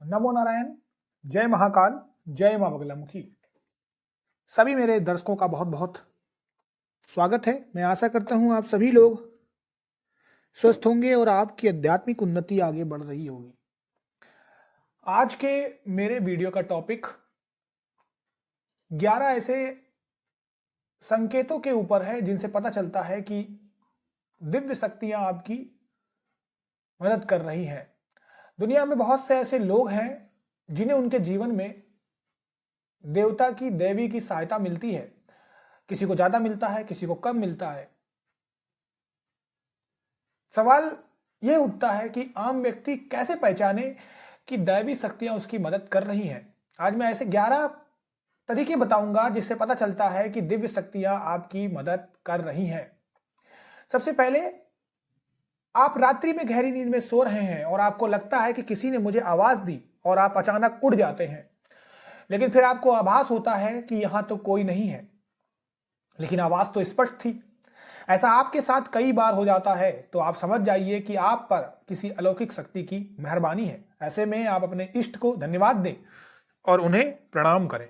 नमो नारायण, जय महाकाल, जय मां बगलामुखी। सभी मेरे दर्शकों का बहुत बहुत स्वागत है। मैं आशा करता हूं आप सभी लोग स्वस्थ होंगे और आपकी आध्यात्मिक उन्नति आगे बढ़ रही होगी। आज के मेरे वीडियो का टॉपिक 11 ऐसे संकेतों के ऊपर है जिनसे पता चलता है कि दिव्य शक्तियां आपकी मदद कर रही हैं। दुनिया में बहुत से ऐसे लोग हैं जिन्हें उनके जीवन में देवता की देवी की सहायता मिलती है। किसी को ज्यादा मिलता है, किसी को कम मिलता है। सवाल यह उठता है कि आम व्यक्ति कैसे पहचाने कि दैवी शक्तियां उसकी मदद कर रही हैं। आज मैं ऐसे 11 तरीके बताऊंगा जिससे पता चलता है कि दिव्य शक्तियां आपकी मदद कर रही हैं। सबसे पहले, आप रात्रि में गहरी नींद में सो रहे हैं और आपको लगता है कि किसी ने मुझे आवाज दी और आप अचानक उठ जाते हैं, लेकिन फिर आपको आभास होता है कि यहां तो कोई नहीं है, लेकिन आवाज तो स्पष्ट थी। ऐसा आपके साथ कई बार हो जाता है तो आप समझ जाइए कि आप पर किसी अलौकिक शक्ति की मेहरबानी है। ऐसे में आप अपने इष्ट को धन्यवाद दें और उन्हें प्रणाम करें।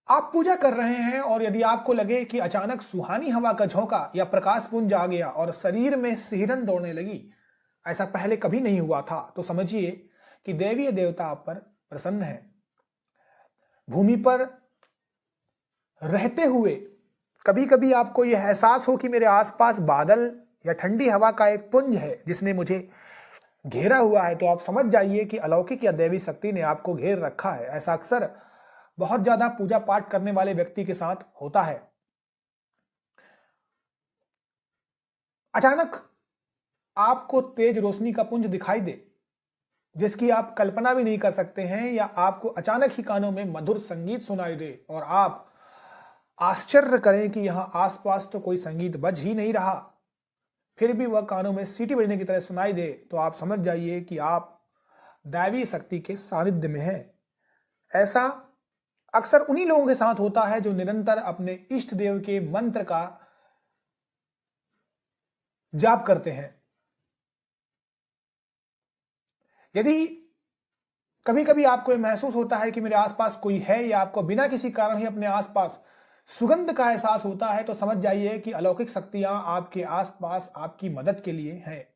आप पूजा कर रहे हैं और यदि आपको लगे कि अचानक सुहानी हवा का झोंका या प्रकाश पुंज आ गया और शरीर में सिहरन दौड़ने लगी, ऐसा पहले कभी नहीं हुआ था, तो समझिए कि देवी देवता आप पर प्रसन्न है। भूमि पर रहते हुए कभी कभी आपको यह एहसास हो कि मेरे आसपास बादल या ठंडी हवा का एक पुंज है जिसने मुझे घेरा हुआ है, तो आप समझ जाइए कि अलौकिक या दैवी शक्ति ने आपको घेर रखा है। ऐसा अक्सर बहुत ज्यादा पूजा पाठ करने वाले व्यक्ति के साथ होता है। अचानक आपको तेज रोशनी का पुंज दिखाई दे जिसकी आप कल्पना भी नहीं कर सकते हैं, या आपको अचानक ही कानों में मधुर संगीत सुनाई दे और आप आश्चर्य करें कि यहां आसपास तो कोई संगीत बज ही नहीं रहा, फिर भी वह कानों में सीटी बजने की तरह सुनाई दे, तो आप समझ जाइए कि आप दैवी शक्ति के सानिध्य में हैं। ऐसा अक्सर उन्हीं लोगों के साथ होता है जो निरंतर अपने इष्ट देव के मंत्र का जाप करते हैं। यदि कभी कभी आपको महसूस होता है कि मेरे आसपास कोई है, या आपको बिना किसी कारण ही अपने आसपास सुगंध का एहसास होता है, तो समझ जाइए कि अलौकिक शक्तियां आपके आसपास आपकी मदद के लिए हैं।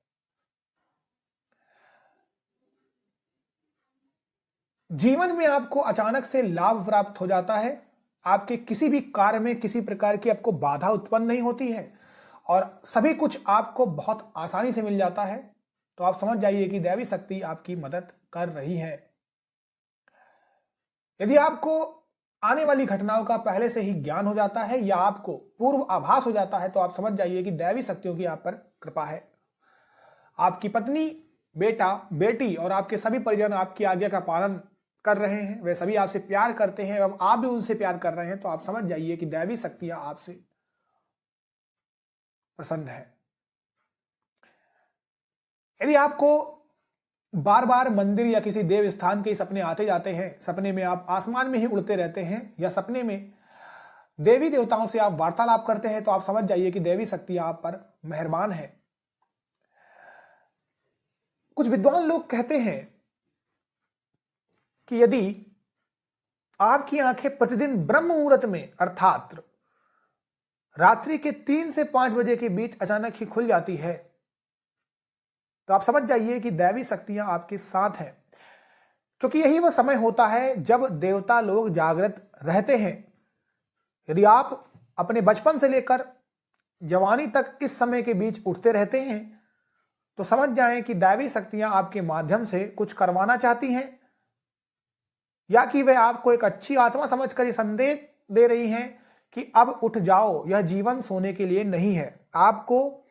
जीवन में आपको अचानक से लाभ प्राप्त हो जाता है। आपके किसी भी कार्य में किसी प्रकार की आपको बाधा उत्पन्न नहीं होती है और सभी कुछ आपको बहुत आसानी से मिल जाता है, तो आप समझ जाइए कि दैवी शक्ति आपकी मदद कर रही है। यदि आपको आने वाली घटनाओं का पहले से ही ज्ञान हो जाता है या आपको पूर्व आभास हो जाता है, तो आप समझ जाइए कि दैवी शक्तियों की आप पर कृपा है। आपकी पत्नी, बेटा, बेटी और आपके सभी परिजन आपकी आज्ञा का पालन कर रहे हैं। वे सभी आपसे प्यार करते हैं एवं आप भी उनसे प्यार कर रहे हैं, तो आप समझ जाइए कि दैवी शक्तियां आपसे प्रसन्न है। यदि आपको बार बार मंदिर या किसी देव स्थान के सपने आते जाते हैं, सपने में आप आसमान में ही उड़ते रहते हैं, या सपने में देवी देवताओं से आप वार्तालाप करते हैं, तो आप समझ जाइए कि देवी शक्ति आप पर मेहरबान है। कुछ विद्वान लोग कहते हैं कि यदि आपकी आंखें प्रतिदिन ब्रह्म मुहूर्त में अर्थात रात्रि के 3 से 5 बजे के बीच अचानक ही खुल जाती है, तो आप समझ जाइए कि दैवी शक्तियां आपके साथ हैं, क्योंकि यही वह समय होता है जब देवता लोग जागृत रहते हैं। यदि आप अपने बचपन से लेकर जवानी तक इस समय के बीच उठते रहते हैं, तो समझ जाएं कि दैवी शक्तियां आपके माध्यम से कुछ करवाना चाहती हैं, या कि वे आपको एक अच्छी आत्मा समझकर ये संदेश दे रही हैं कि अब उठ जाओ, यह जीवन सोने के लिए नहीं है, आपको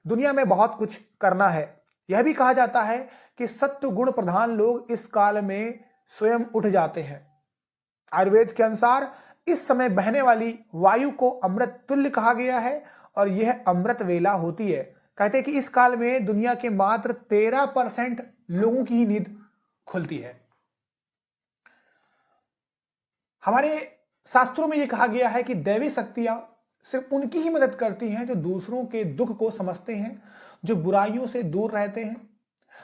दुनिया में बहुत कुछ करना है। यह भी कहा जाता है कि सत्व गुण प्रधान लोग इस काल में स्वयं उठ जाते हैं। आयुर्वेद के अनुसार इस समय बहने वाली वायु को अमृत तुल्य कहा गया है और यह अमृत वेला होती है। कहते हैं कि इस काल में दुनिया के मात्र 13% लोगों की ही नींद खुलती है। हमारे शास्त्रों में यह कहा गया है कि दैवी शक्तियां सिर्फ उनकी ही मदद करती हैं जो दूसरों के दुख को समझते हैं, जो बुराइयों से दूर रहते हैं,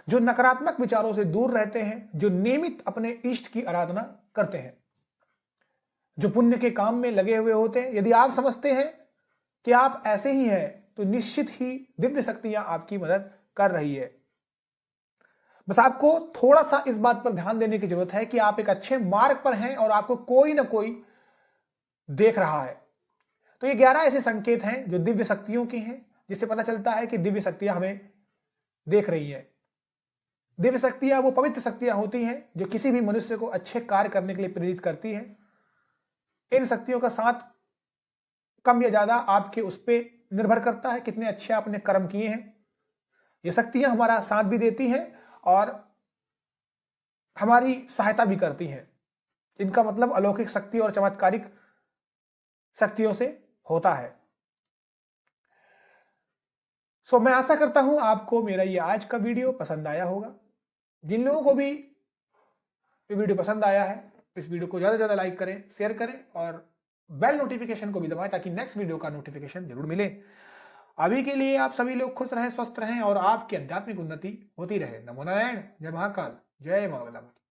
जो नकारात्मक विचारों से दूर रहते हैं, जो नियमित अपने इष्ट की आराधना करते हैं, जो पुण्य के काम में लगे हुए होते हैं। यदि आप समझते हैं कि आप ऐसे ही हैं तो निश्चित ही दिव्य शक्तियां आपकी मदद कर रही है। बस आपको थोड़ा सा इस बात पर ध्यान देने की जरूरत है कि आप एक अच्छे मार्ग पर हैं और आपको कोई ना कोई देख रहा है। तो ये 11 ऐसे संकेत हैं जो दिव्य शक्तियों के हैं, जिससे पता चलता है कि दिव्य शक्तियां हमें देख रही है। दिव्य शक्तियां वो पवित्र शक्तियां होती हैं जो किसी भी मनुष्य को अच्छे कार्य करने के लिए प्रेरित करती है। इन शक्तियों का साथ कम या ज्यादा आपके उस पर निर्भर करता है कितने अच्छे आपने कर्म किए हैं। ये शक्तियां हमारा साथ भी देती हैं और हमारी सहायता भी करती हैं। इनका मतलब अलौकिक शक्ति और चमत्कारिक शक्तियों से होता है। मैं आशा करता हूं आपको मेरा ये आज का वीडियो पसंद आया होगा। जिन लोगों को भी ये वीडियो पसंद आया है, इस वीडियो को ज्यादा से ज्यादा लाइक करें, शेयर करें और बेल नोटिफिकेशन को भी दबाएं ताकि नेक्स्ट वीडियो का नोटिफिकेशन जरूर मिले। अभी के लिए आप सभी लोग खुश रहें, स्वस्थ रहें और आपकी आध्यात्मिक उन्नति होती रहे। नमो नारायण। जय महाकाल। जय मां।